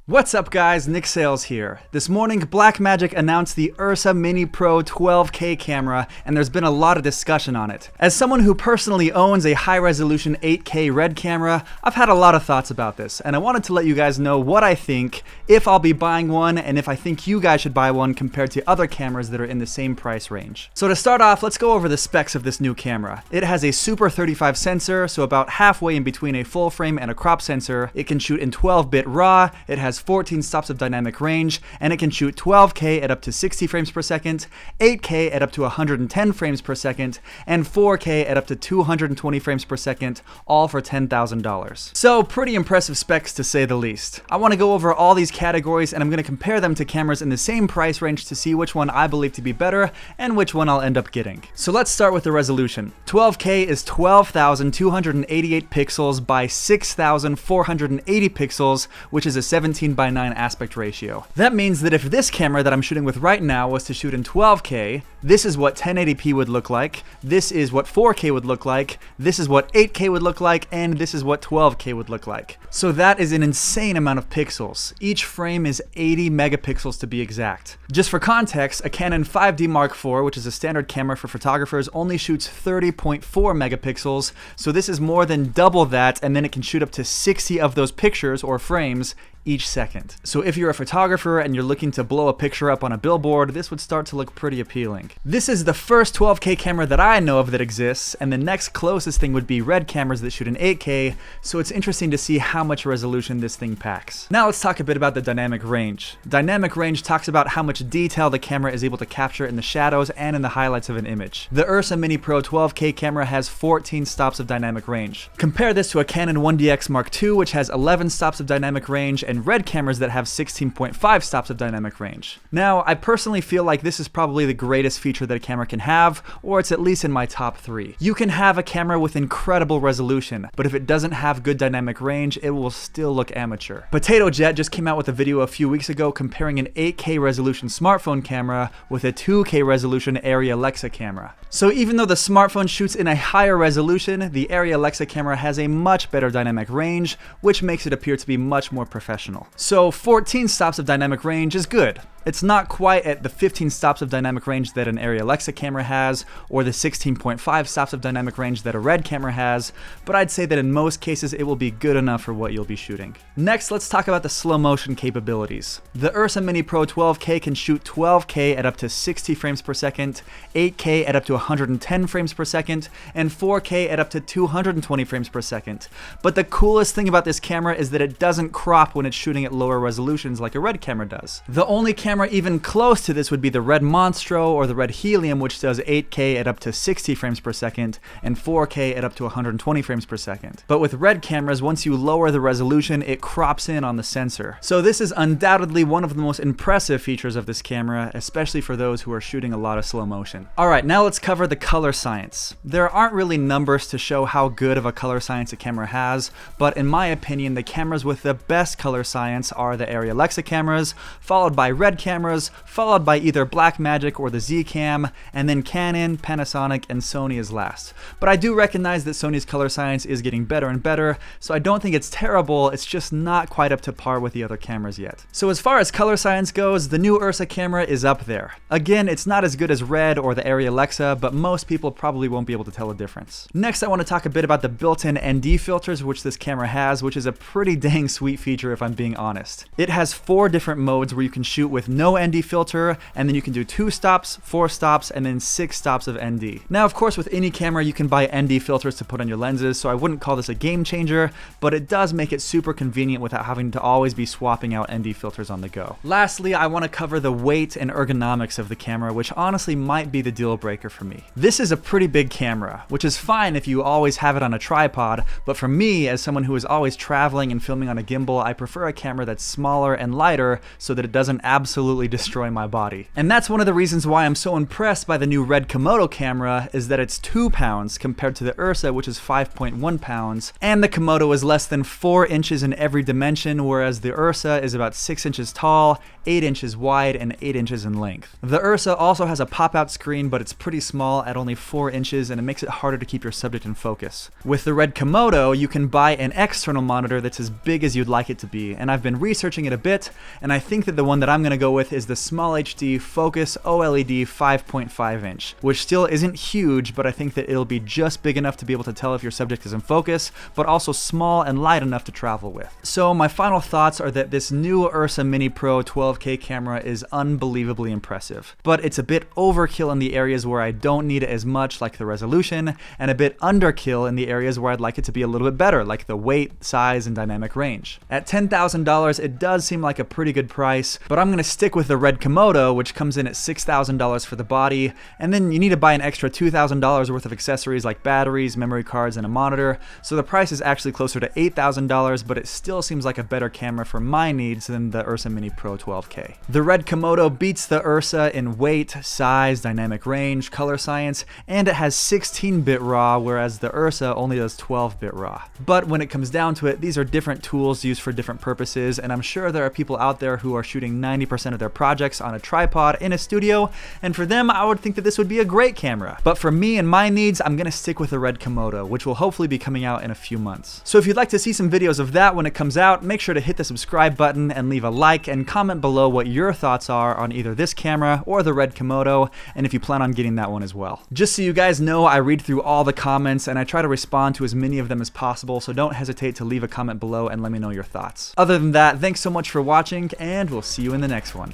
What's up guys, Nick Sales here. This morning, Blackmagic announced the Ursa Mini Pro 12K camera, and there's been a lot of discussion on it. As someone who personally owns a high-resolution 8K RED camera, I've had a lot of thoughts about this, and I wanted to let you guys know what I think, if I'll be buying one, and if I think you guys should buy one compared to other cameras that are in the same price range. So to start off, let's go over the specs of this new camera. It has a Super 35 sensor, so about halfway in between a full frame and a crop sensor. It can shoot in 12-bit RAW, it has 14 stops of dynamic range, and it can shoot 12K at up to 60 frames per second, 8K at up to 110 frames per second, and 4K at up to 220 frames per second, all for $10,000. So pretty impressive specs to say the least. I want to go over all these categories and I'm going to compare them to cameras in the same price range to see which one I believe to be better and which one I'll end up getting. So let's start with the resolution. 12K is 12,288 pixels by 6,480 pixels, which is a 17:9 aspect ratio. That means that if this camera that I'm shooting with right now was to shoot in 12K, this is what 1080p would look like, this is what 4K would look like, this is what 8K would look like, and this is what 12K would look like. So that is an insane amount of pixels. Each frame is 80 megapixels to be exact. Just for context, a Canon 5D Mark IV, which is a standard camera for photographers, only shoots 30.4 megapixels, so this is more than double that, and then it can shoot up to 60 of those pictures or frames each second. So if you're a photographer and you're looking to blow a picture up on a billboard, this would start to look pretty appealing. This is the first 12K camera that I know of that exists, and the next closest thing would be RED cameras that shoot in 8K, so it's interesting to see how much resolution this thing packs. Now let's talk a bit about the dynamic range. Dynamic range talks about how much detail the camera is able to capture in the shadows and in the highlights of an image. The Ursa Mini Pro 12K camera has 14 stops of dynamic range. Compare this to a Canon 1DX Mark II, which has 11 stops of dynamic range, and RED cameras that have 16.5 stops of dynamic range. Now, I personally feel like this is probably the greatest feature that a camera can have, or it's at least in my top 3. You can have a camera with incredible resolution, but if it doesn't have good dynamic range, it will still look amateur. Potato Jet just came out with a video a few weeks ago comparing an 8K resolution smartphone camera with a 2K resolution Arri Alexa camera. So even though the smartphone shoots in a higher resolution, the Arri Alexa camera has a much better dynamic range, which makes it appear to be much more professional. So 14 stops of dynamic range is good. It's not quite at the 15 stops of dynamic range that an Arri Alexa camera has, or the 16.5 stops of dynamic range that a RED camera has, but I'd say that in most cases it will be good enough for what you'll be shooting. Next, let's talk about the slow motion capabilities. The Ursa Mini Pro 12K can shoot 12K at up to 60 frames per second, 8K at up to 110 frames per second, and 4K at up to 220 frames per second. But the coolest thing about this camera is that it doesn't crop when it's shooting at lower resolutions like a RED camera does. The only camera even close to this would be the RED Monstro or the RED Helium, which does 8K at up to 60 frames per second and 4K at up to 120 frames per second. But with RED cameras, once you lower the resolution, it crops in on the sensor. So this is undoubtedly one of the most impressive features of this camera, especially for those who are shooting a lot of slow motion. Alright, now let's cover the color science. There aren't really numbers to show how good of a color science a camera has, but in my opinion, the cameras with the best color science are the Arri Alexa cameras, followed by RED cameras, followed by either Blackmagic or the Z-Cam, and then Canon, Panasonic, and Sony is last. But I do recognize that Sony's color science is getting better and better, so I don't think it's terrible, it's just not quite up to par with the other cameras yet. So as far as color science goes, the new Ursa camera is up there. Again, it's not as good as RED or the Arri Alexa, but most people probably won't be able to tell a difference. Next, I want to talk a bit about the built-in ND filters which this camera has, which is a pretty dang sweet feature if I'm being honest. It has 4 different modes where you can shoot with no ND filter, and then you can do 2 stops, 4 stops, and then 6 stops of ND. Now, of course, with any camera, you can buy ND filters to put on your lenses, so I wouldn't call this a game changer, but it does make it super convenient without having to always be swapping out ND filters on the go. Lastly, I want to cover the weight and ergonomics of the camera, which honestly might be the deal breaker for me. This is a pretty big camera, which is fine if you always have it on a tripod, but for me, as someone who is always traveling and filming on a gimbal, I prefer a camera that's smaller and lighter so that it doesn't absolutely absolutely destroy my body. And that's one of the reasons why I'm so impressed by the new RED Komodo camera, is that it's 2 pounds compared to the Ursa, which is 5.1 pounds, and the Komodo is less than 4 inches in every dimension, whereas the Ursa is about 6 inches tall, 8 inches wide, and 8 inches in length. The Ursa also has a pop-out screen, but it's pretty small at only 4 inches, and it makes it harder to keep your subject in focus. With the RED Komodo, you can buy an external monitor that's as big as you'd like it to be, and I've been researching it a bit, and I think that the one that I'm going to go with is the Small HD Focus OLED 5.5 inch, which still isn't huge, but I think that it'll be just big enough to be able to tell if your subject is in focus, but also small and light enough to travel with. So my final thoughts are that this new Ursa Mini Pro 12K camera is unbelievably impressive, but it's a bit overkill in the areas where I don't need it as much, like the resolution, and a bit underkill in the areas where I'd like it to be a little bit better, like the weight, size, and dynamic range. At $10,000, it does seem like a pretty good price, but I'm going to stick with the RED Komodo, which comes in at $6,000 for the body, and then you need to buy an extra $2,000 worth of accessories like batteries, memory cards, and a monitor, so the price is actually closer to $8,000, but it still seems like a better camera for my needs than the Ursa Mini Pro 12K. The RED Komodo beats the Ursa in weight, size, dynamic range, color science, and it has 16-bit RAW, whereas the Ursa only does 12-bit RAW. But when it comes down to it, these are different tools used for different purposes, and I'm sure there are people out there who are shooting 90% of their projects on a tripod in a studio, and for them, I would think that this would be a great camera. But for me and my needs, I'm gonna stick with the RED Komodo, which will hopefully be coming out in a few months. So if you'd like to see some videos of that when it comes out, make sure to hit the subscribe button and leave a like and comment below what your thoughts are on either this camera or the RED Komodo, and if you plan on getting that one as well. Just so you guys know, I read through all the comments and I try to respond to as many of them as possible, so don't hesitate to leave a comment below and let me know your thoughts. Other than that, thanks so much for watching, and we'll see you in the next one.